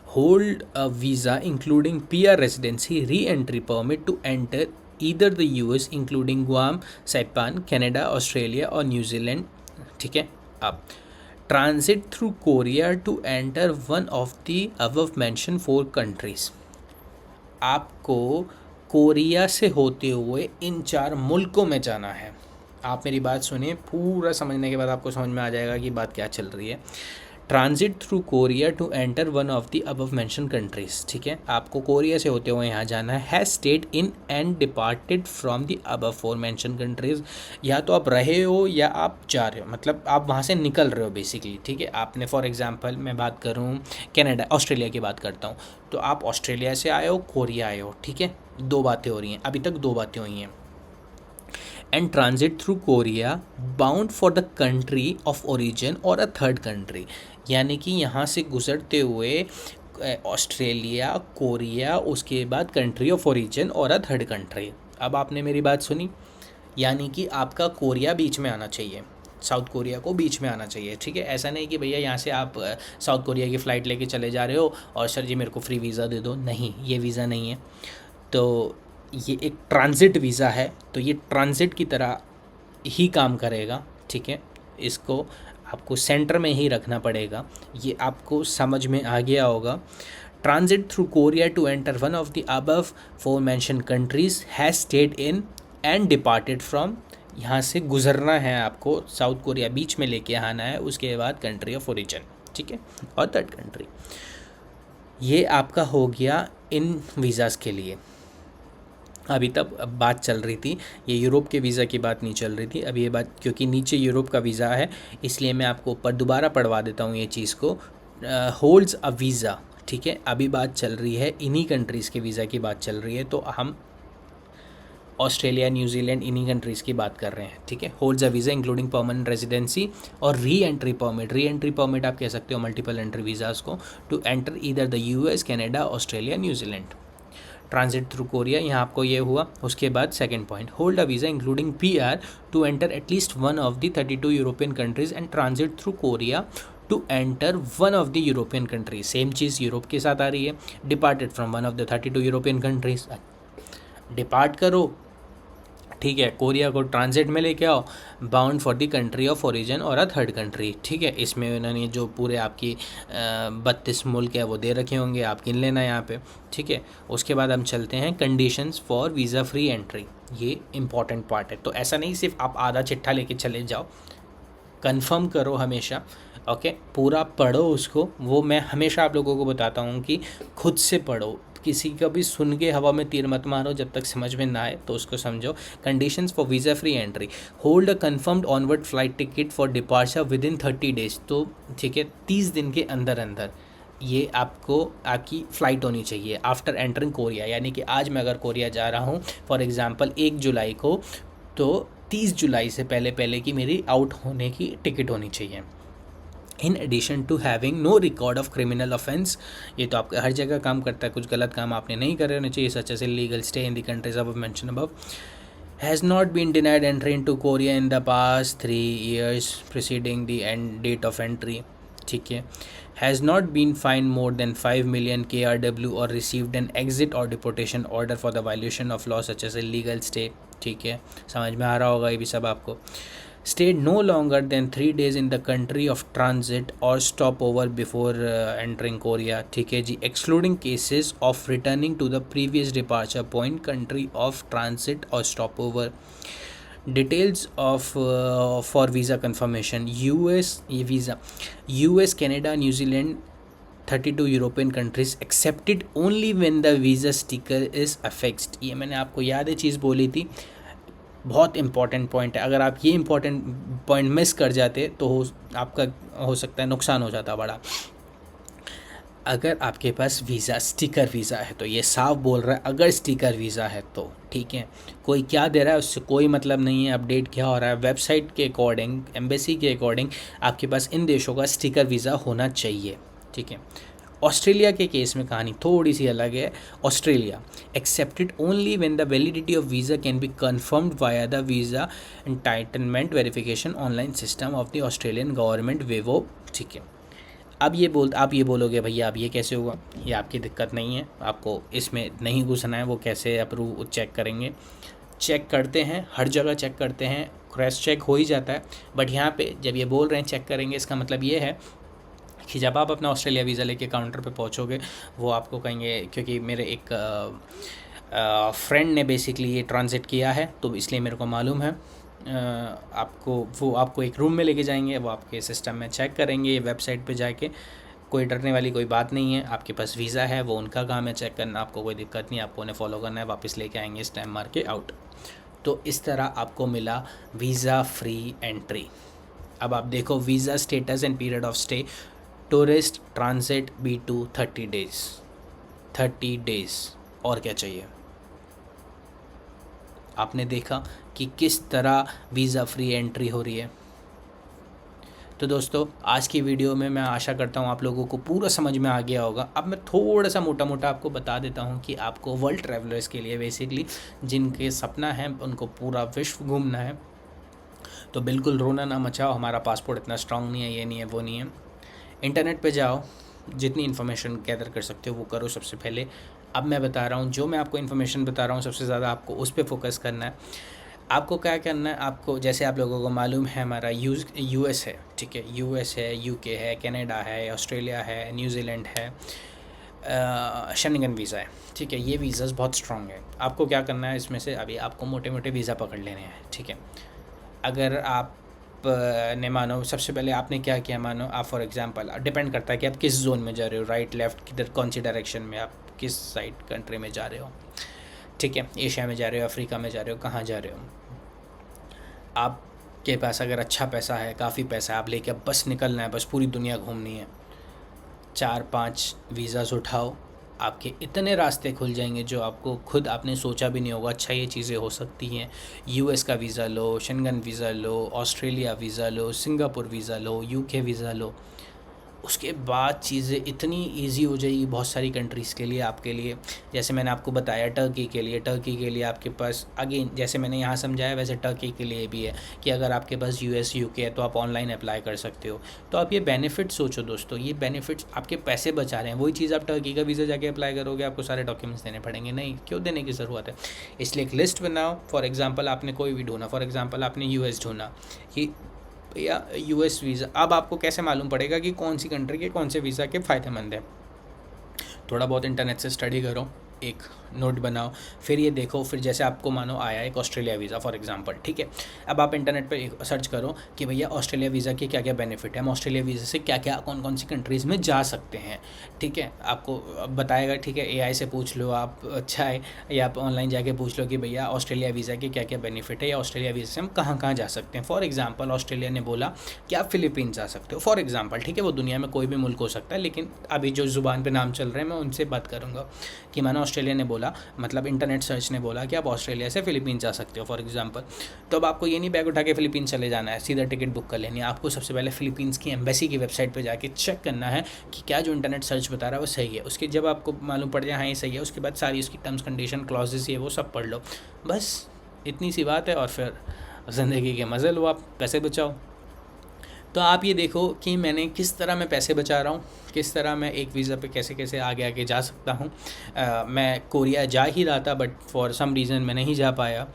[SPEAKER 1] Hold a visa including PR residency re entry permit to enter either the US including Guam, Saipan, Canada, Australia और न्यूजीलैंड, ठीक है। अब transit through Korea to enter one of the above mention 4 countries, आपको कोरिया से होते हुए इन 4 मुल्कों में जाना है। आप मेरी बात सुनिए, पूरा समझने के बाद आपको समझ में आ जाएगा कि बात क्या चल रही है। Transit through Korea to enter one of the above mention countries, ठीक है। आपको कोरिया से होते हुए यहाँ जाना है। Has stayed in and departed from the above 4 mention countries, या तो आप रहे हो या आप जा रहे हो, मतलब आप वहाँ से निकल रहे हो बेसिकली, ठीक है। आपने फॉर एग्जांपल मैं बात करूँ कनाडा, ऑस्ट्रेलिया की बात करता हूँ, तो आप ऑस्ट्रेलिया से आए हो, कोरिया आए हो, ठीक है। 2 बातें हो रही हैं, अभी तक 2 बातें हुई हैं। And transit through Korea bound for the country of origin और अ थर्ड कंट्री, यानी कि यहाँ से गुजरते हुए ऑस्ट्रेलिया, कोरिया, उसके बाद कंट्री ऑफ ओरिजिन और अ थर्ड कंट्री। अब आपने मेरी बात सुनी, यानी कि आपका कोरिया बीच में आना चाहिए, साउथ कोरिया को बीच में आना चाहिए, ठीक है। ऐसा नहीं कि भैया यहाँ से आप साउथ कोरिया की फ़्लाइट लेके चले जा रहे हो और सर जी मेरे को फ्री वीज़ा दे दो, नहीं, ये वीज़ा नहीं है। तो ये एक ट्रांजिट वीज़ा है, तो ये ट्रांजिट की तरह ही काम करेगा, ठीक है। इसको आपको सेंटर में ही रखना पड़ेगा, ये आपको समझ में आ गया होगा। Transit through Korea to enter one of the above 4 mention countries has stayed in and departed from, यहाँ से गुजरना है आपको, साउथ कोरिया बीच में लेके आना है, उसके बाद कंट्री ऑफ ओरिजिन, ठीक है, और थर्ड कंट्री। ये आपका हो गया इन वीज़ाज़ के लिए। अभी तक बात चल रही थी, ये यूरोप के वीज़ा की बात नहीं चल रही थी, अभी ये बात, क्योंकि नीचे यूरोप का वीज़ा है इसलिए मैं आपको ऊपर दोबारा पढ़वा देता हूँ ये चीज़ को। होल्ड्स अ वीज़ा, ठीक है। अभी बात चल रही है इन्हीं कंट्रीज़ के वीज़ा की बात चल रही है, तो हम ऑस्ट्रेलिया, न्यूजीलैंड, इन्हीं कंट्रीज़ की बात कर रहे हैं, ठीक है। Holds a visa including permanent residency और re entry permit, re entry permit आप कह सकते हो मल्टीपल एंट्री वीज़ाज़ को, to enter either the US, Canada, Australia, New Zealand. Transit through Korea, यहाँ आपको ये हुआ। उसके बाद second point, hold a visa including PR to enter at least one of the 32 European countries and transit through Korea to enter one of the European countries, same cheese Europe के साथ आ रही है। Departed from one of the 32 European countries, depart करो, ठीक है, Korea को transit में लेके आओ, bound for the country of origin और अ थर्ड कंट्री, ठीक है। इसमें उन्होंने जो पूरे आपकी 32 मुल्क है वो दे रखे होंगे, आप गिन लेना यहाँ पे, ठीक है। उसके बाद हम चलते हैं conditions for visa free entry, ये इंपॉर्टेंट पार्ट है। तो ऐसा नहीं सिर्फ आप आधा चिट्ठा लेके चले जाओ, कंफर्म करो हमेशा, ओके, पूरा पढ़ो उसको। वो मैं हमेशा आप लोगों को बताता हूँ कि खुद से पढ़ो, किसी का भी सुन के हवा में तीर मत मारो, जब तक समझ में ना आए तो उसको समझो। Conditions for visa free entry, hold a confirmed onward flight ticket for departure with in 30 days, तो ठीक है 30 दिन के अंदर अंदर ये आपको आपकी फ़्लाइट होनी चाहिए आफ्टर एंटरिंग कोरिया। यानी कि आज मैं अगर कोरिया जा रहा हूँ फॉर एग्ज़ाम्पल 1 जुलाई को, तो 30 जुलाई से पहले पहले की मेरी आउट होने की टिकट होनी चाहिए। In addition to having no record of criminal offence, ये तो आपका हर जगह काम करता है, कुछ गलत काम आपने नहीं करे होने चाहिए, such as legal stay in the countries अब mention above, has not been denied entry in to Korea in the past 3 years preceding the end date of entry, ठीक है। Has not been fined more than 5 million KRW और received an exit और deportation order for the violation of law such as legal stay, ठीक है। समझ में आ रहा होगा ये भी सब आपको। stayed no longer than 3 days in the country of transit or stopover before entering Korea, ठीक है जी, excluding cases of returning to the previous departure point country of transit or stopover. Details of for visa confirmation: US visa, US, Canada, New Zealand, 32 European countries accepted only when the visa sticker is affixed. ये मैंने आपको याद है चीज़ बोली थी, बहुत important point है। अगर आप ये इंपॉर्टेंट पॉइंट मिस कर जाते तो आपका हो सकता है नुकसान हो जाता बड़ा। अगर आपके पास वीज़ा स्टिकर वीज़ा है तो ये साफ बोल रहा है, अगर स्टिकर वीज़ा है तो ठीक है, कोई क्या दे रहा है उससे कोई मतलब नहीं है, अपडेट क्या हो रहा है, वेबसाइट के अकॉर्डिंग, एम्बेसी के अकॉर्डिंग आपके पास इन देशों का स्टिकर वीज़ा होना चाहिए, ठीक है। ऑस्ट्रेलिया के केस में कहानी थोड़ी सी अलग है। Australia accepted only when the validity of visa can be confirmed via the visa entitlement verification online system of the Australian government VEVO, ठीक है। अब आप ये बोलोगे भैया अब ये कैसे हुआ, ये आपकी दिक्कत नहीं है, आपको इसमें नहीं घुसना है, वो कैसे अप्रूव चेक करेंगे, चेक करते हैं, हर जगह चेक करते हैं, क्रॉस चेक हो ही जाता है। बट यहाँ पे जब ये बोल रहे हैं चेक करेंगे, इसका मतलब ये है कि जब आप अपना ऑस्ट्रेलिया वीज़ा लेके काउंटर पे पहुँचोगे वो आपको कहेंगे, क्योंकि मेरे एक फ्रेंड ने बेसिकली ये ट्रांजिट किया है तो इसलिए मेरे को मालूम है, आपको एक रूम में लेके जाएंगे, वो आपके सिस्टम में चेक करेंगे, वेबसाइट पे जाके, कोई डरने वाली कोई बात नहीं है, आपके पास वीज़ा है, वो उनका काम है चेक करना, आपको कोई दिक्कत नहीं, आपको उन्हें फॉलो करना है, वापस लेके आएंगे स्टैम्प मार के आउट। तो इस तरह आपको मिला वीज़ा फ्री एंट्री। अब आप देखो visa status and period of stay, tourist transit B2 30 days, 30 days, और क्या चाहिए। आपने देखा कि किस तरह वीज़ा फ्री एंट्री हो रही है। तो दोस्तों आज की वीडियो में मैं आशा करता हूँ आप लोगों को पूरा समझ में आ गया होगा। अब मैं थोड़ा सा मोटा मोटा आपको बता देता हूँ कि आपको वर्ल्ड ट्रैवलर्स के लिए बेसिकली जिनके सपना है उनको पूरा विश्व घूमना है तो बिल्कुल रोना ना मचाओ, हमारा पासपोर्ट इतना स्ट्रांग नहीं है, ये नहीं है, वो नहीं है। इंटरनेट पे जाओ, जितनी इन्फॉर्मेशन गैदर कर सकते हो वो करो सबसे पहले। अब मैं बता रहा हूँ, जो मैं आपको इन्फॉर्मेशन बता रहा हूँ सबसे ज़्यादा आपको उस पर फोकस करना है। आपको क्या करना है, आपको जैसे आप लोगों को मालूम है हमारा US है, ठीक है, US है, UK है, कनाडा है, ऑस्ट्रेलिया है, न्यूजीलैंड है, शेंगन वीज़ा है, ठीक है। ये वीज़ास बहुत स्ट्रॉन्ग है। आपको क्या करना है इसमें से, अभी आपको मोटे मोटे वीज़ा पकड़ लेने हैं, ठीक है। अगर आप ने मानो सबसे पहले आपने क्या किया, मानो आप फॉर एग्जांपल, डिपेंड करता है कि आप किस जोन में जा रहे हो, राइट लेफ़्ट किधर कौन सी डायरेक्शन में, आप किस साइड कंट्री में जा रहे हो, ठीक है, एशिया में जा रहे हो, अफ्रीका में जा रहे हो, कहाँ जा रहे हो। आपके पास अगर अच्छा पैसा है, काफ़ी पैसा है, आप लेके अब बस निकलना है, बस पूरी दुनिया घूमनी है, 4-5 वीज़ाज़ उठाओ, आपके इतने रास्ते खुल जाएंगे जो आपको खुद आपने सोचा भी नहीं होगा। अच्छा ये चीज़ें हो सकती हैं, US का वीज़ा लो, शेंगन वीज़ा लो, ऑस्ट्रेलिया वीज़ा लो, सिंगापुर वीज़ा लो, UK वीज़ा लो, उसके बाद चीज़ें इतनी इजी हो जाएगी बहुत सारी कंट्रीज़ के लिए, आपके लिए। जैसे मैंने आपको बताया टर्की के लिए आपके पास अगेन जैसे मैंने यहाँ समझाया वैसे टर्की के लिए भी है कि अगर आपके पास US UK है तो आप ऑनलाइन अप्लाई कर सकते हो। तो आप ये बेनिफिट सोचो दोस्तों, ये बेनिफिट्स आपके पैसे बचा रहे हैं। वही चीज़ आप टर्की का वीज़ा जाके अप्लाई करोगे, आपको सारे डॉक्यूमेंट्स देने पड़ेंगे, नहीं, क्यों देने की ज़रूरत है। इसलिए एक लिस्ट बनाओ। फॉर एग्ज़ाम्पल आपने कोई भी ढूंढा, फॉर एग्ज़ाम्पल आपने US ढूंढा कि या US वीज़ा, अब आपको कैसे मालूम पड़ेगा कि कौन सी कंट्री के कौन से वीज़ा के फ़ायदेमंद है। थोड़ा बहुत इंटरनेट से स्टडी करो, एक नोट बनाओ, फिर ये देखो, फिर जैसे आपको मानो आया एक ऑस्ट्रेलिया वीज़ा फॉर एग्जांपल, ठीक है। अब आप इंटरनेट पर सर्च करो कि भैया ऑस्ट्रेलिया वीज़ा के क्या क्या बेनिफिट है, हम ऑस्ट्रेलिया वीज़ा से क्या क्या कौन कौन सी कंट्रीज़ में जा सकते हैं, ठीक है, आपको बताएगा, ठीक है। AI से पूछ लो आप, अच्छा है, या आप ऑनलाइन जाके पूछ लो कि भैया ऑस्ट्रेलिया वीज़ा के क्या क्या बेनिफिट है, या ऑस्ट्रेलिया वीज़ा से हम कहाँ कहाँ जा सकते हैं। फॉर एग्जाम्पल ऑस्ट्रेलिया ने बोला कि आप फ़िलीपींस जा सकते हो, फॉर एग्जाम्पल, ठीक है। वो दुनिया में कोई भी मुल्क हो सकता है, लेकिन अभी जो ज़ुबान पर नाम चल रहे हैं मैं उनसे बात करूँगा कि मानो ऑस्ट्रेलिया ने बोला, मतलब इंटरनेट सर्च ने बोला कि आप ऑस्ट्रेलिया से फ़िलीपींस जा सकते हो फॉर एग्जांपल। तो अब आपको ये नहीं बैग उठा के फ़िलीपींस चले जाना है, सीधा टिकट बुक कर लेनी है। आपको सबसे पहले फ़िलीपींस की एम्बेसी की वेबसाइट पे जाके चेक करना है कि क्या जो इंटरनेट सर्च बता रहा है वो सही है। उसके जब आपको मालूम पड़ जाए हाँ ये सही है, उसके बाद सारी उसकी टर्म्स कंडीशन क्लॉजेस ये वो सब पढ़ लो, बस इतनी सी बात है। और फिर ज़िंदगी के मज़े लो, आप पैसे बचाओ। तो आप ये देखो कि मैंने किस तरह मैं पैसे बचा रहा हूँ, किस तरह मैं एक वीज़ा पे कैसे कैसे आगे आगे जा सकता हूँ। मैं कोरिया जा ही रहा था, बट फॉर सम रीज़न मैं नहीं जा पाया।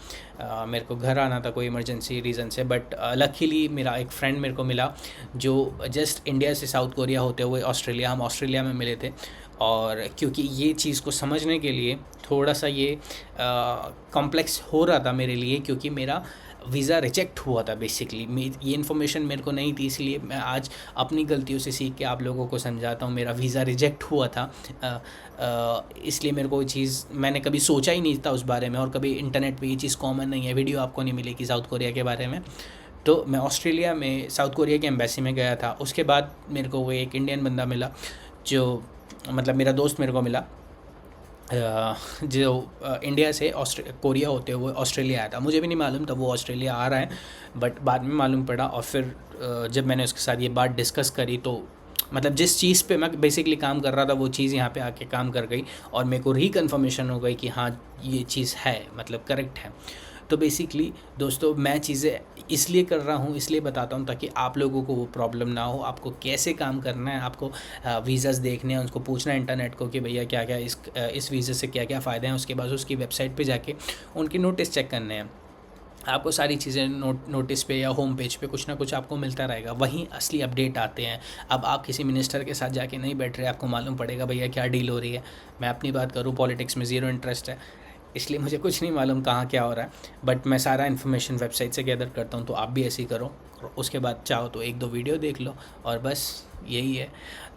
[SPEAKER 1] मेरे को घर आना था कोई इमरजेंसी रीज़न से, बट लकीली मेरा एक फ्रेंड मेरे को मिला जो जस्ट इंडिया से साउथ कोरिया होते हुए ऑस्ट्रेलिया, हम ऑस्ट्रेलिया में मिले थे। और क्योंकि ये चीज़ को समझने के लिए थोड़ा सा ये कॉम्प्लेक्स हो रहा था मेरे लिए, क्योंकि मेरा वीज़ा रिजेक्ट हुआ था बेसिकली। ये इन्फॉर्मेशन मेरे को नहीं थी, इसलिए मैं आज अपनी गलतियों से सीख के आप लोगों को समझाता हूँ। मेरा वीज़ा रिजेक्ट हुआ था, इसलिए मेरे को ये चीज़ मैंने कभी सोचा ही नहीं था उस बारे में, और कभी इंटरनेट पे ये चीज़ कॉमन नहीं है, वीडियो आपको नहीं मिलेगी साउथ कोरिया के बारे में। तो मैं ऑस्ट्रेलिया में साउथ कोरिया के एम्बेसी में गया था। उसके बाद मेरे को वो एक इंडियन बंदा मिला, जो मतलब मेरा दोस्त मेरे को मिला, जो इंडिया से कोरिया होते हुए ऑस्ट्रेलिया आया था। मुझे भी नहीं मालूम था वो ऑस्ट्रेलिया आ रहा है, बट बाद में मालूम पड़ा। और फिर जब मैंने उसके साथ ये बात डिस्कस करी, तो मतलब जिस चीज़ पे मैं बेसिकली काम कर रहा था वो चीज़ यहाँ पे आके काम कर गई, और मेरे को रिकन्फर्मेशन हो गई कि हाँ ये चीज़ है, मतलब करेक्ट है। तो बेसिकली दोस्तों मैं चीज़ें इसलिए कर रहा हूँ, इसलिए बताता हूँ ताकि आप लोगों को वो प्रॉब्लम ना हो। आपको कैसे काम करना है, आपको वीज़ाज़ देखने हैं, उसको पूछना है इंटरनेट को कि भैया क्या क्या इस वीज़े से क्या क्या फ़ायदे हैं। उसके बाद उसकी वेबसाइट पे जाके उनके नोटिस चेक करने हैं। आपको सारी चीज़ें नोटिस पे या होम पेज पे कुछ ना कुछ आपको मिलता रहेगा, वहीं असली अपडेट आते हैं। अब आप किसी मिनिस्टर के साथ जाके नहीं बैठ रहे, आपको मालूम पड़ेगा भैया क्या डील हो रही है। मैं अपनी बात करूँ, पॉलिटिक्स में ज़ीरो इंटरेस्ट है, इसलिए मुझे कुछ नहीं मालूम कहाँ क्या हो रहा है, बट मैं सारा इन्फॉर्मेशन वेबसाइट से गैदर करता हूँ। तो आप भी ऐसे ही करो, और उसके बाद चाहो तो एक दो वीडियो देख लो, और बस यही है।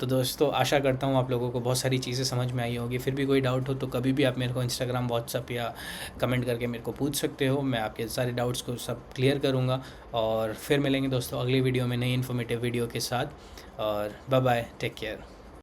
[SPEAKER 1] तो दोस्तों आशा करता हूँ आप लोगों को बहुत सारी चीज़ें समझ में आई होगी। फिर भी कोई डाउट हो तो कभी भी आप मेरे को इंस्टाग्राम, व्हाट्सअप या कमेंट करके मेरे को पूछ सकते हो। मैं आपके सारे डाउट्स को सब क्लियर करूँगा। और फिर मिलेंगे दोस्तों अगली वीडियो में नई इन्फॉर्मेटिव वीडियो के साथ। और बाय बाय, टेक केयर।